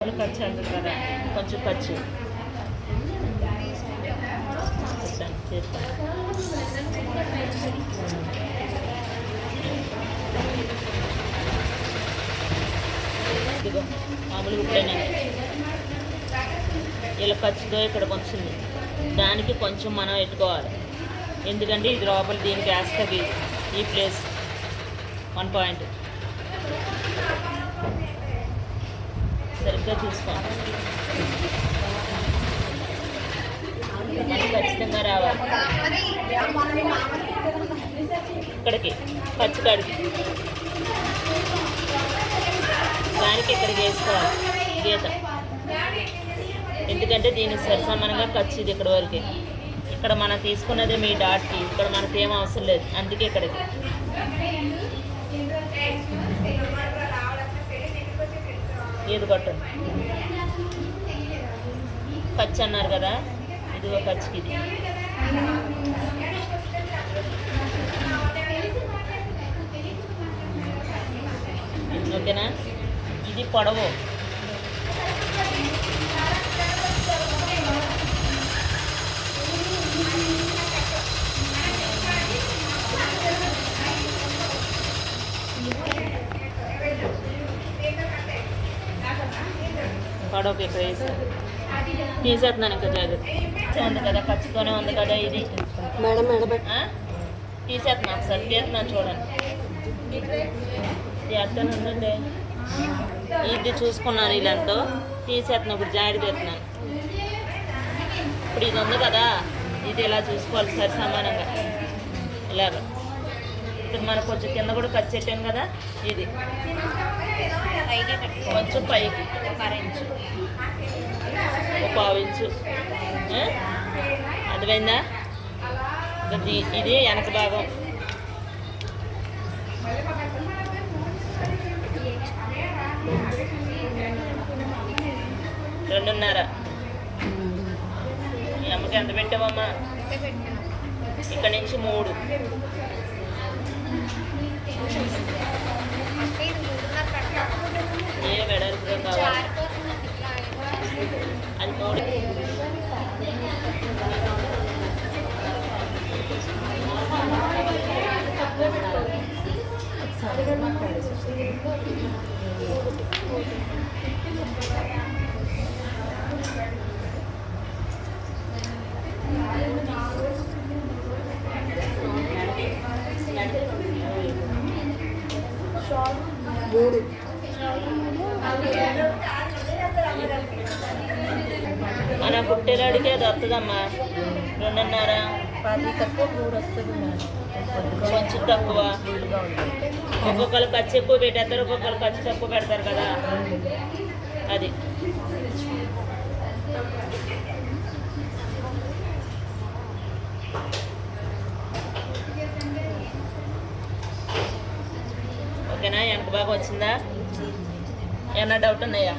ఖర్చు అంటుంది కదా, కొంచెం ఖర్చు చేస్తాను. ఇదిగో మామూలు ఇప్పుడైనా ఇలా ఖర్చుతో ఇక్కడ వచ్చింది, దానికి కొంచెం మనం ఎట్టుకోవాలి. ఎందుకంటే ఇది లోపల దీనికి వేస్తుంది ఈ ప్లేస్ 1 పాయింట్ సరిగ్గా చూసుకోండి. మనకి ఖచ్చితంగా రావాలి ఇక్కడికి ఖర్చు కాడికి, దానికి ఇక్కడికి వేసుకోవాలి గీత. ఎందుకంటే దీనికి సరిసమానంగా ఖర్చు ఇది ఇక్కడ వరకే. ఇక్కడ మనం తీసుకున్నదే మీ డాట్కి, ఇక్కడ మనకి ఏం అవసరం లేదు, అందుకే ఇక్కడికి. ఏది కొట్టండి ఖర్చు అన్నారు కదా, ఇది ఒక ఖర్చుకి ఇది. ఓకేనా, ఇది పొడవు. పొడవుకి ఇక్కడ వేసాను, తీసేస్తున్నాను ఇంకా జాగ్రత్త. ఉంది కదా ఖర్చుతోనే ఉంది కదా ఇది మేడం తీసేస్తున్నాను. ఒకసారి తీస్తున్నాను చూడండి, తీస్తాను ఉందండి. ఇది చూసుకున్నాను ఇలాంతో తీసేస్తున్నాను. ఇప్పుడు జాగ్రత్త తీస్తున్నాను. ఇప్పుడు ఇది ఉంది కదా, ఇది ఇలా చూసుకోవాలి సరి సమానంగా ఇలాగ. ఇప్పుడు మనకు కొంచెం కింద కూడా ఖర్చు పెట్టాను కదా, ఇది కొంచెం పైకి 1 ఇంచు, 1/4 ఇంచు. అర్థమైందా? ఇది వెనక భాగం. రెండున్నర. ఈ అమ్మకి ఎంత పెట్టావమ్మా? ఇక్కడ నుంచి 3. ఏ వెడల్పుగా కావాలి అది 3. మన పుట్టేలాడికి అది వస్తుందమ్మా 2.5. 10 తక్కువ 3 వస్తుంది మేడం, కొంచెం తక్కువ. ఒక్కొక్కరు ఖర్చు ఎక్కువ పెట్టేస్తారు, ఒక్కొక్కరు ఖర్చు తక్కువ పెడతారు కదా, అది. ఓకేనా? వెనక బాగా వచ్చిందా? ఏమన్నా డౌట్ ఉన్నాయా?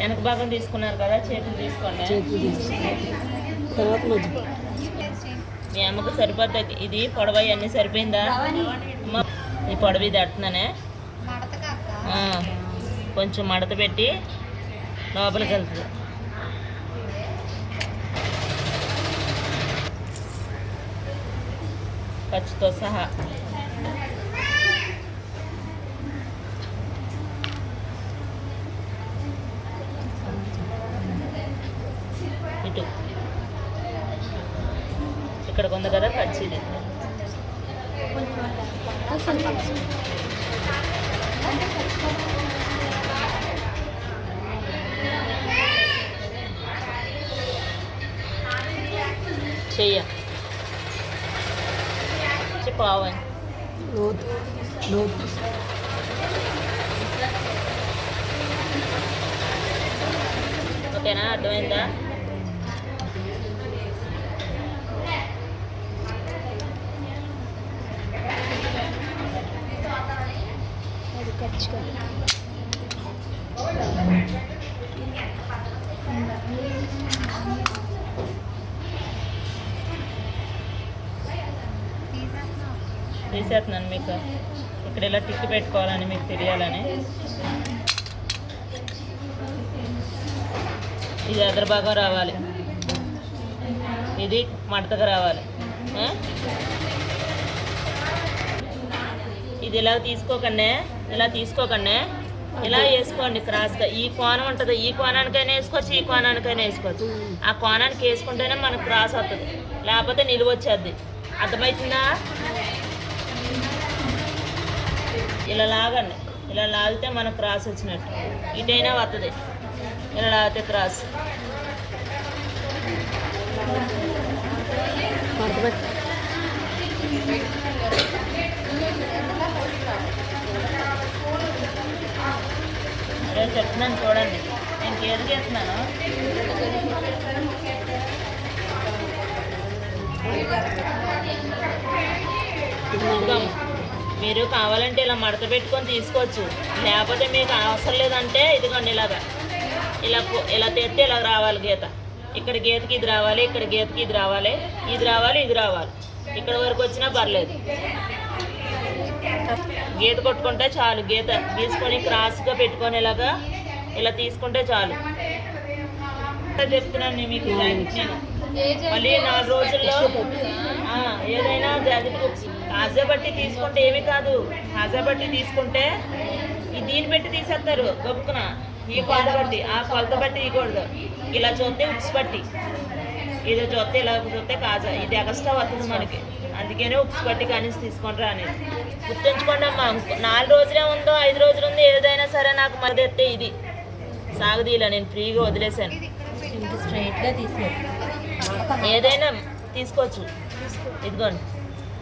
వెనక భాగం తీసుకున్నారు కదా, చేతులు తీసుకోండి. తర్వాత మధ్య మీ అమ్మకు సరిపోద్ది. ఇది పొడవ అన్నీ సరిపోయిందా అమ్మ? ఈ పొడవ ఇది అడుతున్నానే, కొంచెం మడత పెట్టి లోపలికి వెళ్తుంది. ఖర్చుతో సహా ఇటు ఇక్కడ ఉంది కదా ఖర్చు, ఇది చెయ్య పావు అని. లోతు లోతు ఓకేనా, అర్థమైందా? అది ఖర్చుగా తీసేస్తున్నాను మీకు. ఇక్కడ ఇలా టిక్ పెట్టుకోవాలని మీకు తెలియాలని. ఇది ఎదర భాగం రావాలి, ఇది మడతగా రావాలి. ఇది ఇలా తీసుకోకండి, ఇలా వేసుకోండి క్రాస్గా. ఈ కోణం ఉంటుంది, ఈ కోణానికైనా వేసుకోవచ్చు, ఈ కోణానికైనా వేసుకోవచ్చు. ఆ కోణానికి వేసుకుంటేనే మనకు క్రాస్ వస్తుంది, లేకపోతే నిలువ వచ్చేద్ది. అర్థమవుతుందా? ఇలా లాగండి, ఇలా లాగితే మనకు క్రాస్ వచ్చినట్టు. ఇటైనా వస్తుంది, ఇలా లాగితే క్రాస్. అదే చెప్తున్నాను చూడండి, నేను గేదె చేస్తున్నాను. మీరు కావాలంటే ఇలా మడత పెట్టుకొని తీసుకోవచ్చు, లేకపోతే మీకు అవసరం లేదంటే ఇదిగోండి ఇలా తెస్తే ఇలా రావాలి గీత. ఇక్కడ గీతకి ఇది రావాలి, ఇక్కడ గీతకి ఇది రావాలి, ఇది రావాలి, ఇది రావాలి. ఇక్కడ వరకు వచ్చినా పర్లేదు. గీత కొట్టుకుంటే చాలు, గీత తీసుకొని క్రాస్గా పెట్టుకొని ఇలా తీసుకుంటే చాలు. చెప్తున్నాను మీకు. నేను మళ్ళీ 4 రోజుల్లో ఏదైనా జాకెట్ కాజా బట్టి తీసుకుంటే ఏమీ కాదు. కాజా బట్టి తీసుకుంటే దీన్ని పెట్టి తీసేస్తారు గబుక్కున. ఈ కొలత బట్టి ఆ కొలత బట్టి ఇవ్వకూడదు. ఇలా చూస్తే ఉక్స్ పట్టి, ఇది చూస్తే ఇలా చూస్తే కాజా, ఇది ఎక్స్ట్రా వస్తుంది మనకి. అందుకనే ఉక్స్ పట్టి కానీ తీసుకుంటారా అనేది గుర్తుంచుకోండి అమ్మా. 4 రోజులే ఉందో 5 రోజులు ఉందో ఏదైనా సరే నాకు మరది ఎత్తే ఇది సాగదీలా, నేను ఫ్రీగా వదిలేసాను. స్ట్రైట్గా తీసుకోండి, ఏదైనా తీసుకోవచ్చు. ఇదిగోండి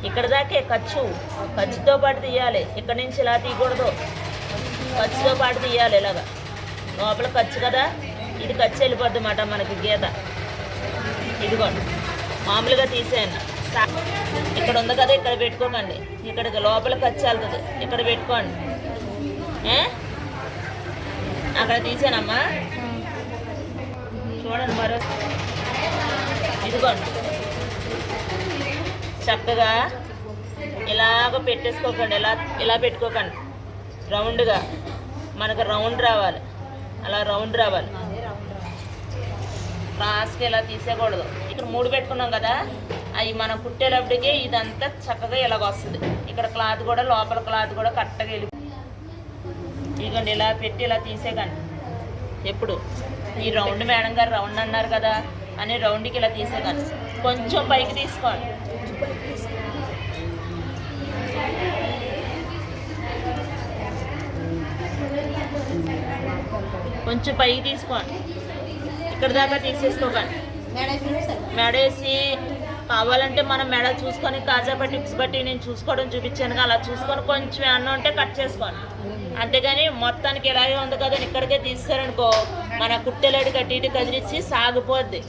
ఇక్కడ దాకే ఖర్చుతో పాటు తీయాలి. ఇక్కడ నుంచి ఇలా తీయకూడదు, ఖర్చుతో పాటు తీయాలి. ఇలాగా లోపల ఖర్చు కదా, ఇది ఖర్చు వెళ్ళిపోద్ది అన్నమాట మనకి గీత. ఇదిగోండి మామూలుగా తీసేయండి. ఇక్కడ ఉంది కదా, ఇక్కడ పెట్టుకోకండి. ఇక్కడికి లోపల ఖర్చు వెళ్తుంది, ఇక్కడ పెట్టుకోండి. అక్కడ తీసానమ్మా, చూడండి మరో. ఇదిగోండి చక్కగా ఇలాగ పెట్టేసుకోకండి, ఇలా పెట్టుకోకండి. రౌండ్గా మనకు రౌండ్ రావాలి, అలా రౌండ్ రావాలి. క్రాస్కి ఇలా తీసేయకూడదు. ఇక్కడ 3 పెట్టుకున్నాం కదా, అవి మనం కుట్టేటప్పటికి ఇదంతా చక్కగా ఇలాగ వస్తుంది. ఇక్కడ క్లాత్ కూడా, లోపల క్లాత్ కూడా కరెక్ట్గా వెళ్ళి. ఇదిగోండి ఇలా పెట్టి ఇలా తీసేయకండి. ఎప్పుడు ఈ రౌండ్ మేడం గారు రౌండ్ అన్నారు కదా అని రౌండ్కి ఇలా తీసేయకండి. కొంచెం పైకి తీసుకోండి, కొంచెం పైకి తీసుకోండి. ఇక్కడ దాకా తీసేసుకోకండి. మెడేసి కావాలంటే మనం మెడ చూసుకొని కాజా బట్టి ఉక్స్ బట్టి నేను చూసుకోవడం చూపించాను, అలా చూసుకొని కొంచెం అన్నం ఉంటే కట్ చేసుకోండి. అంతేగాని మొత్తానికి ఇలాగే ఉంది కదా ఇక్కడికే తీస్తారనుకో, మన కుట్టెలాడి కట్టి ఇటు కదిలిచ్చి సాగిపోద్ది.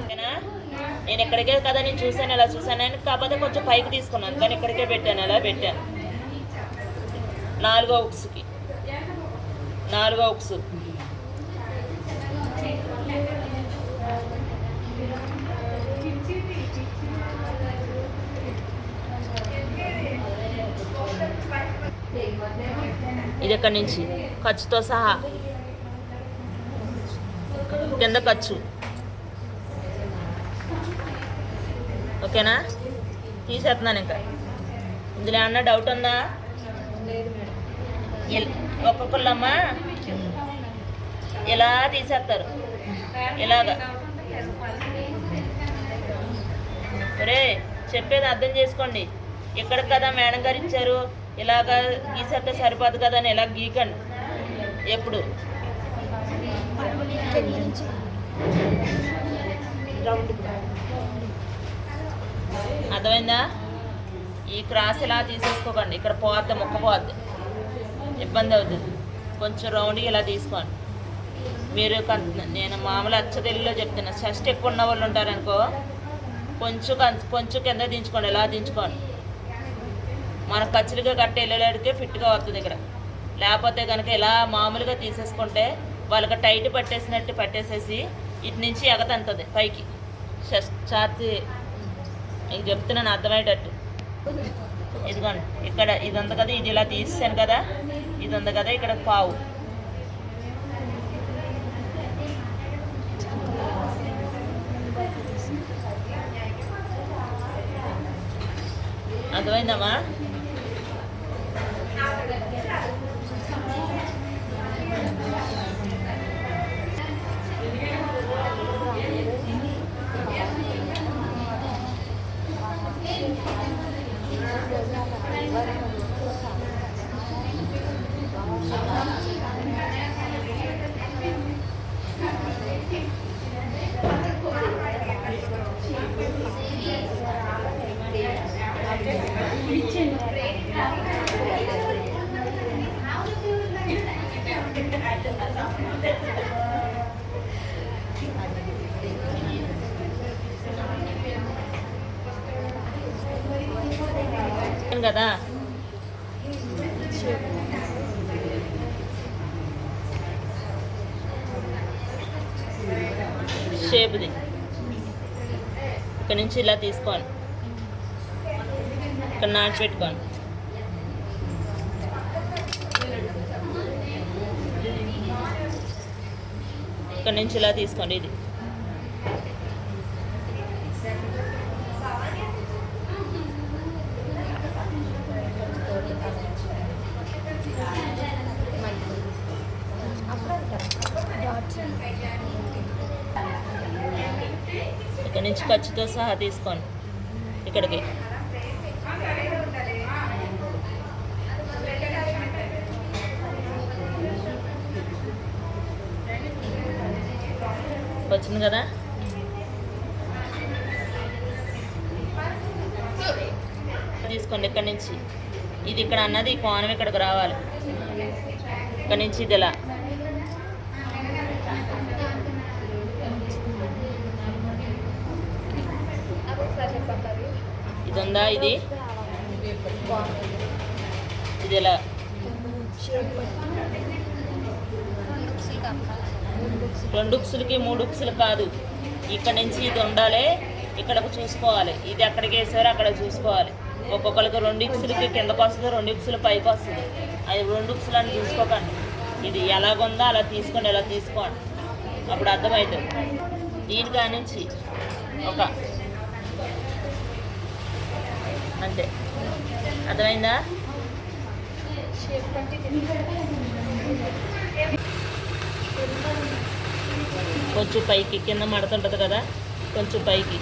ఓకేనా? నేను ఇక్కడికే కదా నేను చూసాను, ఇలా చూసాను, కాకపోతే కొంచెం పైకి తీసుకున్నాను, కానీ ఇక్కడికే పెట్టాను, అలా పెట్టాను. 4వ ఉక్స్కి 4వ ఉక్స్. ఇది ఎక్కడి నుంచి ఖర్చుతో సహా కింద ఖర్చు. ఓకేనా? తీసేస్తున్నాను. ఇంకా ఇందులో ఏమన్నా డౌట్ ఉందా? ఒక్కొక్కళ్ళమ్మా ఇలా తీసేస్తారు, ఇలాగా. ఒరే చెప్పేది అర్థం చేసుకోండి. ఇక్కడ కదా మేడం గారు ఇచ్చారు, ఇలాగా గీసేస్తే సరిపోదు కదా అని ఇలా గీకండి. ఎప్పుడు రౌండ్ అర్థమైందా? ఈ క్రాస్ ఇలా తీసేసుకోకండి, ఇక్కడ పోద్ది, ముక్క పోద్ది, ఇబ్బంది అవుతుంది. కొంచెం రౌండ్గా ఇలా తీసుకోండి. మీరు నేను మామూలు అచ్చ తెలుగులో చెప్తున్నా, చెస్ట్ ఎక్కువ ఉన్న వాళ్ళు ఉంటారనుకో కొంచెం కింద దించుకోండి, ఇలా దించుకోండి. మన ఖర్చులుగా కట్టి వెళ్ళలేడికే ఫిట్గా వస్తుంది ఇక్కడ. లేకపోతే కనుక ఇలా మామూలుగా తీసేసుకుంటే వాళ్ళకి టైట్ పట్టేసినట్టు పట్టేసేసి ఇటు నుంచి ఎగతంటుంది పైకి. ఛార్జీ ఇది చెప్తున్నాను అర్థమయ్యేటట్టు. ఇదిగోండి, ఇక్కడ ఇది ఉంది కదా, ఇది ఇలా తీసాను కదా, ఇది ఉంది కదా, ఇక్కడ పావు. అర్థమైందమ్మా? కదా షేప్ది ఇక్కడ నుంచి ఇలా తీసుకోండి, ఇక్కడ నాటి పెట్టుకోండి. ఇక్కడ నుంచి ఇలా తీసుకోండి. ఇది ఇక్కడ నుంచి ఖర్చుతో సహా తీసుకోండి ఇక్కడికి. వచ్చింది కదా? తీసుకోండి ఇక్కడ నుంచి. ఇది ఇక్కడ అన్నది ఈ కోణం ఇక్కడికి రావాలి. ఇక్కడ నుంచి ఇది ఇలా ఇది ఉందా, ఇది ఇలా 2 ఉక్సులకి 3 ఉక్సులు కాదు, ఇక్కడ నుంచి ఇది ఉండాలి, ఇక్కడకు చూసుకోవాలి. ఇది ఎక్కడికి వేసారో అక్కడ చూసుకోవాలి. ఒక్కొక్కరికి 2 ఉక్సులకి కిందకు వస్తుంది, 2 ఉక్సులు పైకి వస్తుంది. అది 2 ఉక్సులు అని చూసుకోకండి. ఇది ఎలాగుందో అలా తీసుకోండి, ఇలా తీసుకోండి, అప్పుడు అర్థమవుతుంది. దీని కాడి నుంచి ఒక అంతే, అర్థమైందా? కొంచెం పైకి, కింద మడుతుంటుంది కదా, కొంచెం పైకి.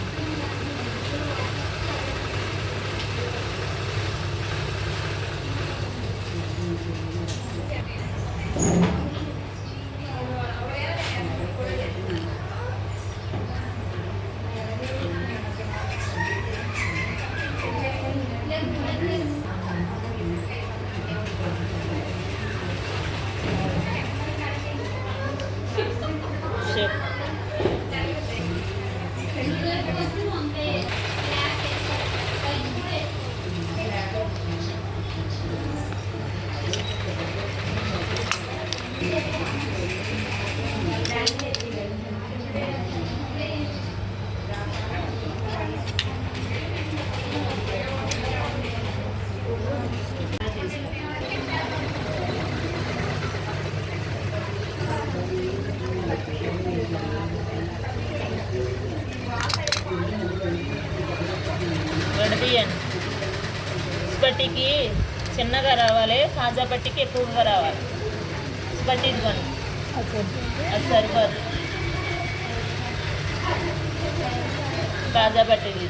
విడదీయండి. స్పట్టికి చిన్నగా రావాలి, కాజా పట్టికి ఎక్కువగా రావాలి. స్పట్టి ఇదిగోండి, అది సరిపోదు. కాజా పట్టిది